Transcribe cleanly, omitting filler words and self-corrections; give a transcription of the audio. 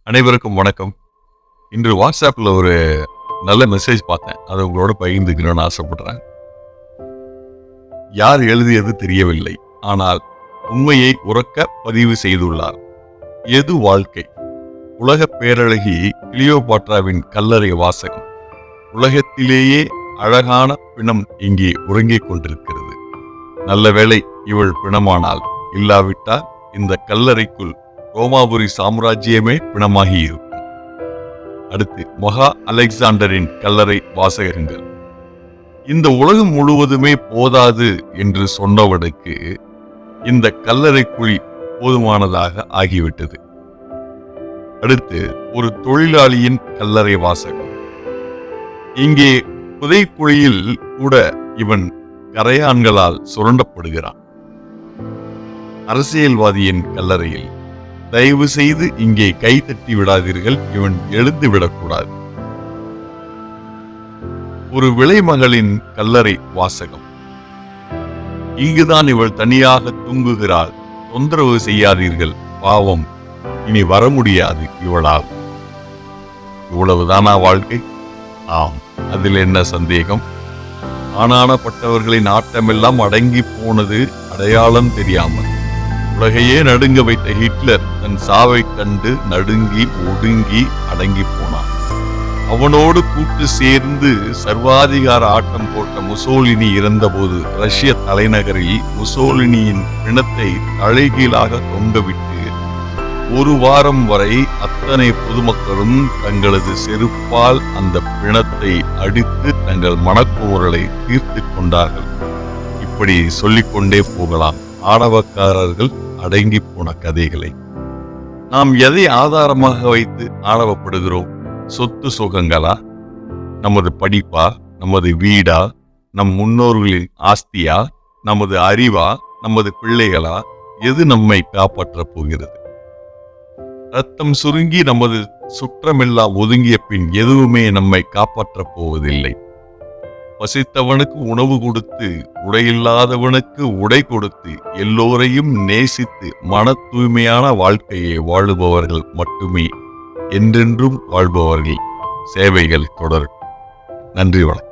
அனைவருக்கும் வணக்கம். இன்று வாட்ஸ்அப்பில் ஒரு நல்ல மெசேஜ் பார்த்தேன். அதை உங்களோட பகிர்ந்துக்கணும்னு ஆசைப்படுறேன். யார் எழுதியது தெரியவில்லை, ஆனால் உண்மையை உறக்க பதிவு செய்துள்ளார். எது வாழ்க்கை? உலக பேரழகி கிளியோபாட்ராவின் கல்லறை வாசகம். உலகத்திலேயே அழகான பிணம் இங்கே உறங்கிக் கொண்டிருக்கிறது. நல்ல வேளை இவள் பிணமானால், இல்லாவிட்டால் இந்த கல்லறைக்குள் ரோமாபுரி சாம்ராஜ்யமே பிணமாகி இருக்கும். அடுத்து மகா அலெக்சாண்டரின் கல்லறை வாசகங்கள். இந்த உலகம் முழுவதுமே போதாது என்று சொன்னவனுக்கு இந்த கல்லறை குழி போதுமானதாக ஆகிவிட்டது. அடுத்து ஒரு தொழிலாளியின் கல்லறை வாசகம். இங்கே புதைக்குழியில் கூட இவன் கரையான்களால் சுரண்டப்படுகிறான். அரசியல்வாதியின் கல்லறையில், தயவு செய்து இங்கே கை தட்டி விடாதீர்கள், இவன் எழுந்து விடக்கூடாது. ஒரு விலைமகளின் கல்லறை வாசகம். இங்குதான் இவள் தனியாக தூங்குகிறாள், தொந்தரவு செய்யாதீர்கள், பாவம், இனி வர முடியாது இவளால். இவ்வளவுதானா வாழ்க்கை? ஆம், அதில் என்ன சந்தேகம்? ஆனானப்பட்டவர்களின் ஆட்டமெல்லாம் அடங்கி போனது அடையாளம் தெரியாமல். உலகையே நடுங்க வைத்த ஹிட்லர் தன் சாவை கண்டு நடுங்கி ஒடுங்கி அடங்கி போனான். அவனோடு கூட்டு சேர்ந்து சர்வாதிகார ஆட்டம் போட்ட முசோலினி இறந்தபோது ரஷ்ய தலைநகரில் முசோலினியின் பிணத்தை தலைகீழாக தொங்கவிட்டு ஒரு வாரம் வரை அத்தனை பொதுமக்களும் தங்களது செருப்பால் அந்த பிணத்தை அடித்து தங்கள் மனக்குமுறலை தீர்த்து கொண்டார்கள். இப்படி சொல்லிக்கொண்டே போகலாம் ஆணவக்காரர்கள் அடங்கி போன கதைகளை. நாம் எதை ஆதாரமாக வைத்து ஆணவப்படுகிறோம்? சொத்து சுகங்களா? நமது படிப்பா? நமது வீடா? நம் முன்னோர்களின் ஆஸ்தியா? நமது அறிவா? நமது பிள்ளைகளா? எது நம்மை காப்பாற்றப் போகிறது? ரத்தம் சுருங்கி நமது சுற்றமெல்லாம் ஒதுங்கிய பின் எதுவுமே நம்மை காப்பாற்றப் போவதில்லை. பசித்தவனுக்கு உணவு கொடுத்து, உடையில்லாதவனுக்கு உடை கொடுத்து, எல்லோரையும் நேசித்து மன தூய்மையான வாழ்க்கையை வாழுபவர்கள் மட்டுமே என்றென்றும் வாழ்பவர்கள். சேவைகள் தொடரும். நன்றி, வணக்கம்.